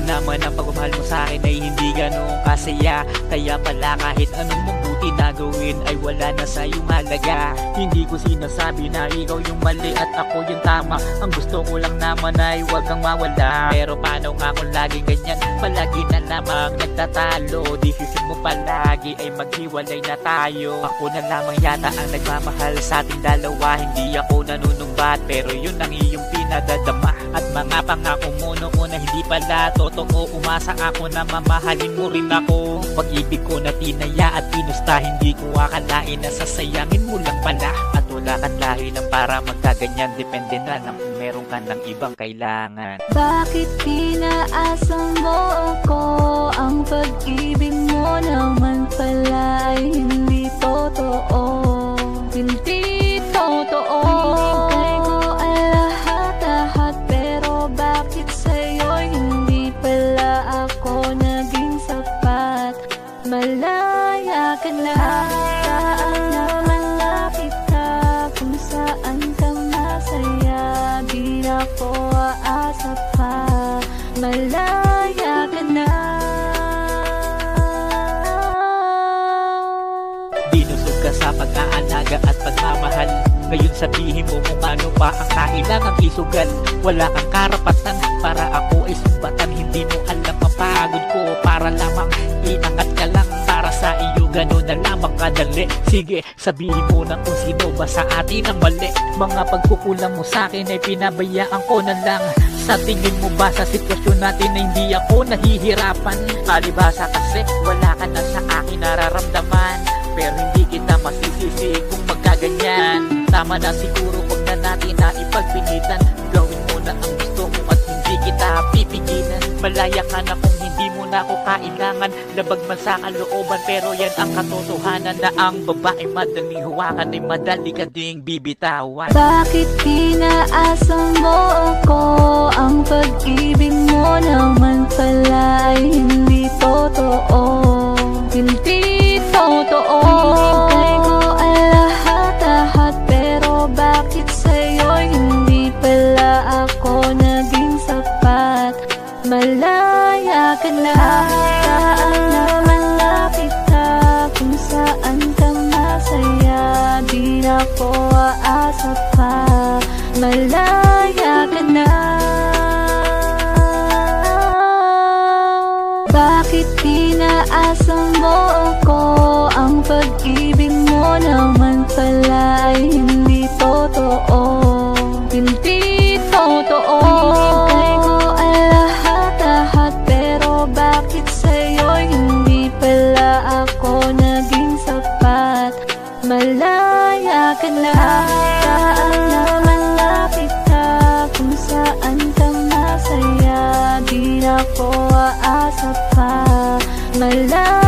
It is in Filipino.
naman ang pagmamahal mo sa akin ay hindi ganun kasaya. Kaya pala kahit anong mabuti na gawin ay wala na sa iyong halaga. Hindi ko sinasabi na ikaw yung mali at ako yung tama. Ang gusto ko lang naman ay wag kang mawala. Pero paano nga kung lagi ganyan, palagi na lamang nagtatalo. Decision mo palagi ay maghiwalay na tayo. Ako na lamang yata ang nagmamahal sa ating dalawa. Hindi ako nanunumbat pero yun ang iyong pinadadama. At mga pangako mo noon na hindi pala totoo. Umasa ako na mamahalin mo rin ako. Pag-ibig ko na tinaya at pinusta, hindi ko akalain na sasayangin mo lang pala. At wala kang lahi ng para magkaganyan. Depende na lang kung meron ka ng ibang kailangan. Bakit pinaasam mo ako? Ang pag-ibig mo naman pala ay hindi totoo. Hindi totoo. Ibigay ko ang lahat-lahat, pero bakit sa'yo hindi pala ako naging sapat? Malaya ka na, saan naman nakita, kung saan ka masaya, di ako aasa pa. Malaya ka na. Binusog ka sa pag-aalaga at pagmamahal. Ngayon sabihin mo kung ano pa ang kailangang isugal. Wala kang karapatan para ako ay sumbatan. Hindi mo alam ang pagod ko para lamang iangat ka lang. Para sa iyo gano'n na lamang kadali. Sige, sabihin mo na kung sino ba sa atin ang mali. Mga pagkukulang mo sa akin ay pinabayaan ko na lang. Sa tingin mo ba sa sitwasyon natin na hindi ako nahihirapan? Palibhasa kasi wala ka na sa akin nararamdaman. Pero hindi kita masisisi kung magkaganyan. Tama na siguro, wag na natin na ipagpilitan. Gawin mo na ang gusto mo at hindi kita pipigilan. Malaya ka na kung hindi mo na ako kailangan. Labag man sa kalooban, pero yan ang katotohanan na ang babae madaling hawakan ay madali ka ding bibitawan. Bakit pinaasam mo ako? Ang pag-ibig mo naman pala ay hindi totoo. Hindi totoo. Ibigay ko ang lahat-lahat, pero bakit sa'yo hindi pala ako naging sapat? Malaya ka na, saan naman nakita, kung saan ka masaya, di ako aasa pa. Malaya ka na. Bakit pinaasam mo ako? Ang pag-ibig mo naman pala ay hindi totoo. Hindi totoo. Ibigay ko ang lahat-lahat, pero bakit sa'yo hindi pala ako naging sapat? Malaya ka na, saan naman nakita, kung saan ka masaya, di ako aasa pa. Malaya